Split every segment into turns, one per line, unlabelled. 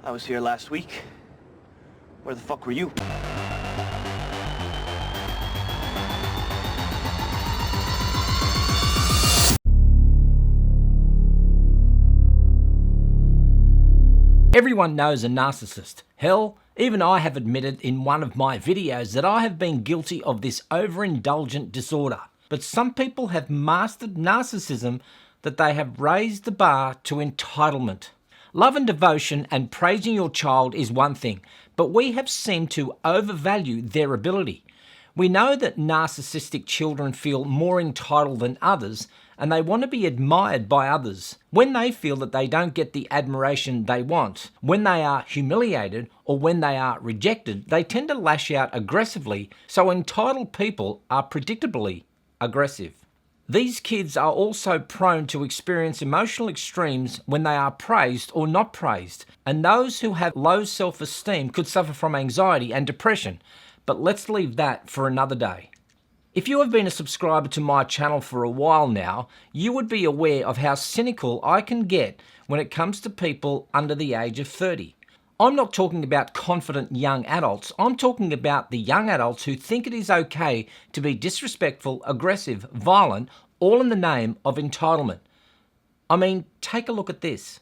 I was here last week. Where the fuck were you?
Everyone knows a narcissist. Hell, even I have admitted in one of my videos that I have been guilty of this overindulgent disorder. But some people have mastered narcissism that they have raised the bar to entitlement. Love and devotion and praising your child is one thing, but we have seemed to overvalue their ability. We know that narcissistic children feel more entitled than others, and they want to be admired by others. When they feel that they don't get the admiration they want, when they are humiliated or when they are rejected, they tend to lash out aggressively, so entitled people are predictably aggressive. These kids are also prone to experience emotional extremes when they are praised or not praised, and those who have low self-esteem could suffer from anxiety and depression, but let's leave that for another day. If you have been a subscriber to my channel for a while now, you would be aware of how cynical I can get when it comes to people under the age of 30. I'm not talking about confident young adults, I'm talking about the young adults who think it is okay to be disrespectful, aggressive, violent, all in the name of entitlement. I mean, take a look at this.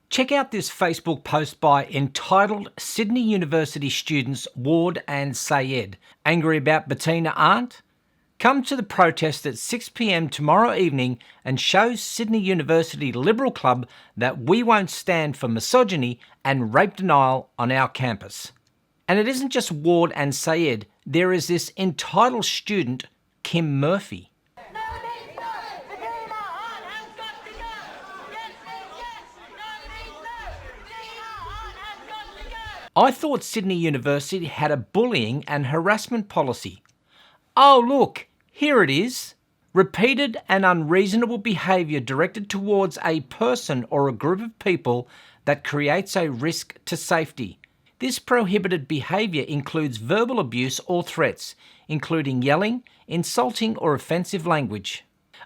Check out this Facebook post by entitled Sydney University students Ward and Sayed. Angry about Bettina Arndt? Come to the protest at 6 p.m. tomorrow evening and show Sydney University Liberal Club that we won't stand for misogyny and rape denial on our campus. And it isn't just Ward and Sayed, there is this entitled student, Kim Murphy. I thought Sydney University had a bullying and harassment policy. Oh look, here it is. Repeated and unreasonable behaviour directed towards a person or a group of people that creates a risk to safety. This prohibited behaviour includes verbal abuse or threats, including yelling, insulting or offensive language.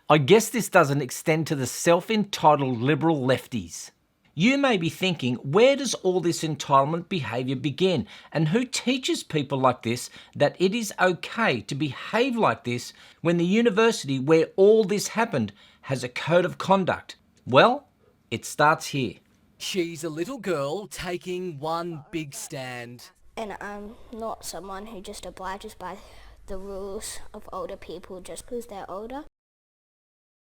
I guess this doesn't extend to the self-entitled liberal lefties. You may be thinking, where does all this entitlement behaviour begin? And who teaches people like this that it is okay to behave like this when the university where all this happened has a code of conduct? Well, it starts here.
She's a little girl taking one big stand.
And I'm not someone who just obliges by the rules of older people just because they're older.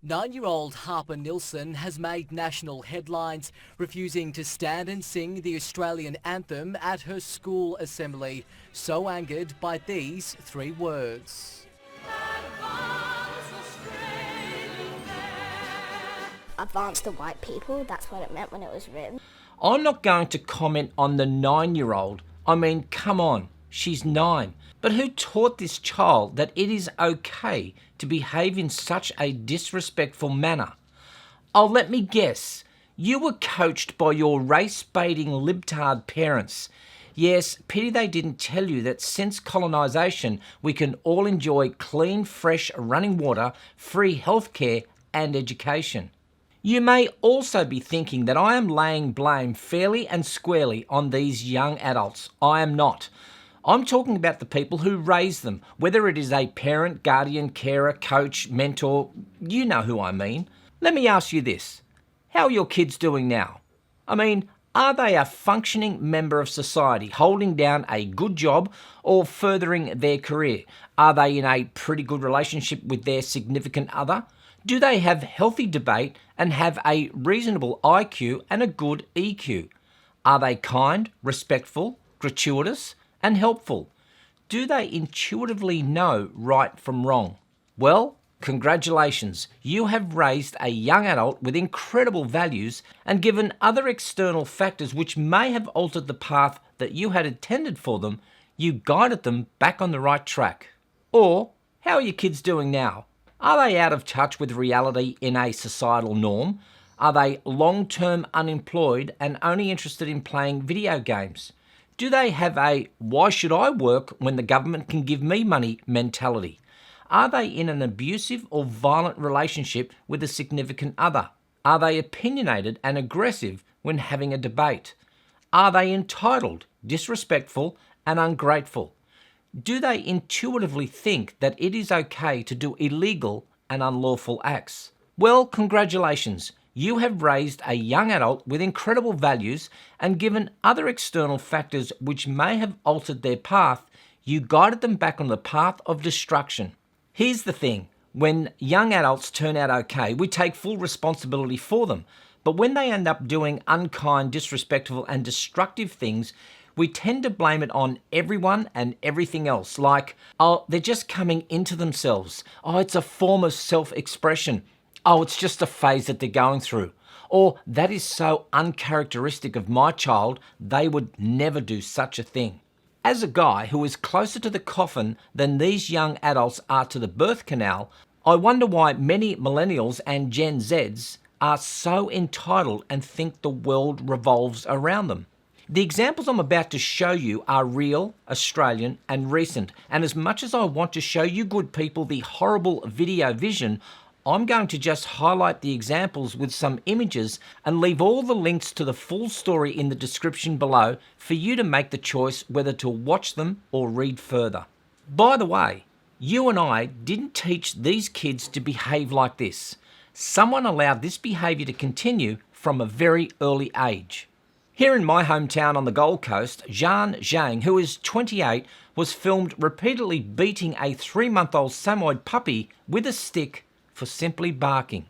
9-year-old Harper Nilsson has made national headlines, refusing to stand and sing the Australian anthem at her school assembly, so angered by these 3 words.
Advance the white people, that's what it meant when it was written.
I'm not going to comment on the 9-year-old. I mean, come on, she's 9. But who taught this child that it is okay to behave in such a disrespectful manner? Oh, let me guess. You were coached by your race-baiting libtard parents. Yes, pity they didn't tell you that since colonisation, we can all enjoy clean, fresh, running water, free healthcare and education. You may also be thinking that I am laying blame fairly and squarely on these young adults. I am not. I'm talking about the people who raise them, whether it is a parent, guardian, carer, coach, mentor, you know who I mean. Let me ask you this. How are your kids doing now? I mean, are they a functioning member of society, holding down a good job or furthering their career? Are they in a pretty good relationship with their significant other? Do they have healthy debate and have a reasonable IQ and a good EQ? Are they kind, respectful, gratuitous, and helpful? Do they intuitively know right from wrong? Well, congratulations, you have raised a young adult with incredible values and given other external factors which may have altered the path that you had intended for them, you guided them back on the right track. Or, how are your kids doing now? Are they out of touch with reality in a societal norm? Are they long-term unemployed and only interested in playing video games? Do they have a "why should I work when the government can give me money" mentality? Are they in an abusive or violent relationship with a significant other? Are they opinionated and aggressive when having a debate? Are they entitled, disrespectful, and ungrateful? Do they intuitively think that it is okay to do illegal and unlawful acts? Well, congratulations. You have raised a young adult with incredible values, and given other external factors which may have altered their path, you guided them back on the path of destruction. Here's the thing. When young adults turn out okay, we take full responsibility for them. But when they end up doing unkind, disrespectful, and destructive things, we tend to blame it on everyone and everything else. Like, oh, they're just coming into themselves. Oh, it's a form of self-expression. Oh, it's just a phase that they're going through. Or, that is so uncharacteristic of my child, they would never do such a thing. As a guy who is closer to the coffin than these young adults are to the birth canal, I wonder why many millennials and Gen Zs are so entitled and think the world revolves around them. The examples I'm about to show you are real, Australian, and recent. And as much as I want to show you good people the horrible video vision, I'm going to just highlight the examples with some images and leave all the links to the full story in the description below for you to make the choice whether to watch them or read further. By the way, you and I didn't teach these kids to behave like this. Someone allowed this behaviour to continue from a very early age. Here in my hometown on the Gold Coast, Jean Zhang, who is 28, was filmed repeatedly beating a 3-month-old Samoyed puppy with a stick for simply barking.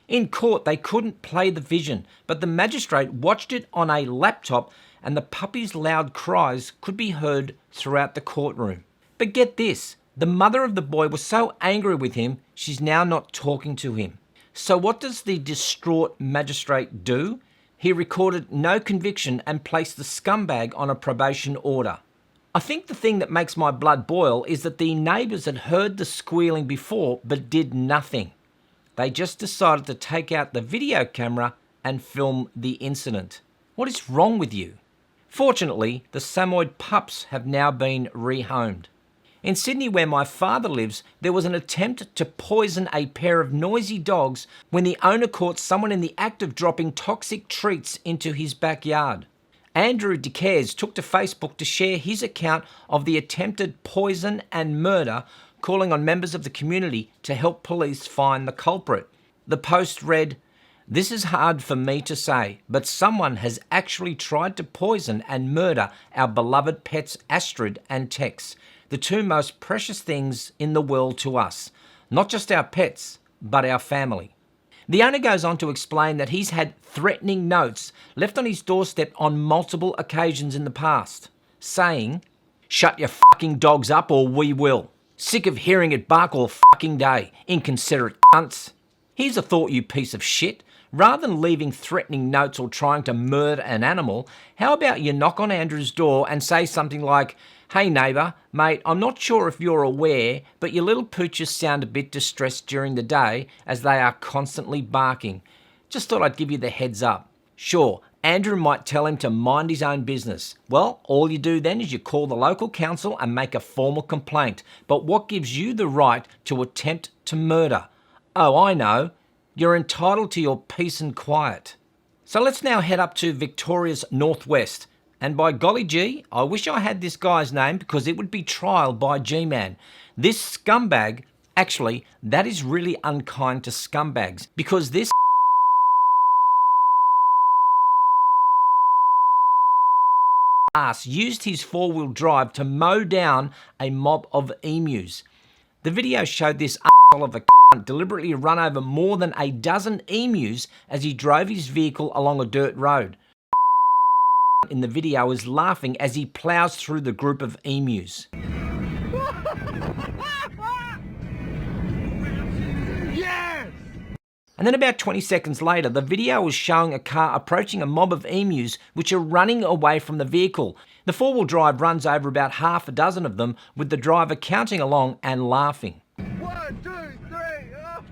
In court, they couldn't play the vision, but the magistrate watched it on a laptop and the puppy's loud cries could be heard throughout the courtroom. But get this, the mother of the boy was so angry with him, she's now not talking to him. So what does the distraught magistrate do? He recorded no conviction and placed the scumbag on a probation order. I think the thing that makes my blood boil is that the neighbours had heard the squealing before but did nothing. They just decided to take out the video camera and film the incident. What is wrong with you? Fortunately, the Samoyed pups have now been rehomed. In Sydney, where my father lives, there was an attempt to poison a pair of noisy dogs when the owner caught someone in the act of dropping toxic treats into his backyard. Andrew DeCares took to Facebook to share his account of the attempted poison and murder, calling on members of the community to help police find the culprit. The post read, "This is hard for me to say, but someone has actually tried to poison and murder our beloved pets Astrid and Tex, the two most precious things in the world to us. Not just our pets, but our family." The owner goes on to explain that he's had threatening notes left on his doorstep on multiple occasions in the past, saying, "Shut your fucking dogs up or we will. Sick of hearing it bark all fucking day, inconsiderate cunts. Here's a thought, you piece of shit. Rather than leaving threatening notes or trying to murder an animal, how about you knock on Andrew's door and say something like, 'Hey neighbour, mate, I'm not sure if you're aware, but your little pooches sound a bit distressed during the day as they are constantly barking. Just thought I'd give you the heads up.' Sure, Andrew might tell him to mind his own business. Well, all you do then is you call the local council and make a formal complaint. But what gives you the right to attempt to murder? Oh, I know. You're entitled to your peace and quiet." So let's now head up to Victoria's northwest. And by golly gee, I wish I had this guy's name because it would be trial by G-Mann. This scumbag, actually, that is really unkind to scumbags because this ass used his 4-wheel drive to mow down a mob of emus. The video showed this asshole of a cunt deliberately run over more than a dozen emus as he drove his vehicle along a dirt road. In the video is laughing as he plows through the group of emus.
Yes!
And then about 20 seconds later, the video was showing a car approaching a mob of emus which are running away from the vehicle. The 4-wheel drive runs over about half a dozen of them, with the driver counting along and laughing.
1, 2, 3, up!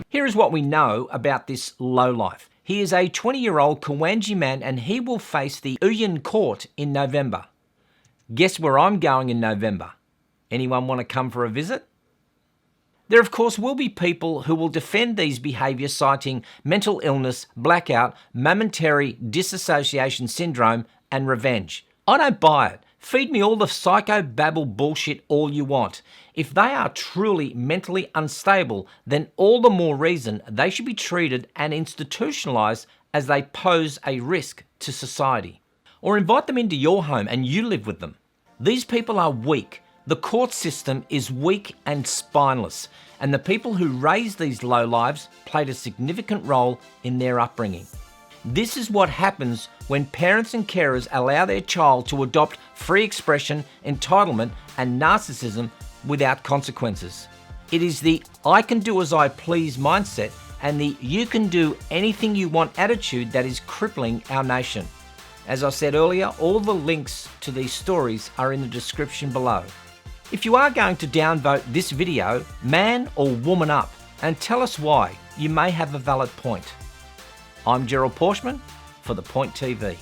Here is what we know about this lowlife. He is a 20-year-old Kawanji man and he will face the Uyin court in November. Guess where I'm going in November? Anyone want to come for a visit? There of course will be people who will defend these behaviours, citing mental illness, blackout, momentary dissociation syndrome and revenge. I don't buy it. Feed me all the psychobabble bullshit all you want. If they are truly mentally unstable, then all the more reason they should be treated and institutionalised as they pose a risk to society. Or invite them into your home and you live with them. These people are weak. The court system is weak and spineless, and the people who raised these lowlives played a significant role in their upbringing. This is what happens when parents and carers allow their child to adopt free expression, entitlement, and narcissism without consequences. It is the I can do as I please mindset and the you can do anything you want attitude that is crippling our nation. As I said earlier, all the links to these stories are in the description below. If you are going to downvote this video, man or woman up, and tell us why. You may have a valid point. I'm Gerald Pauschmann for The Point TV.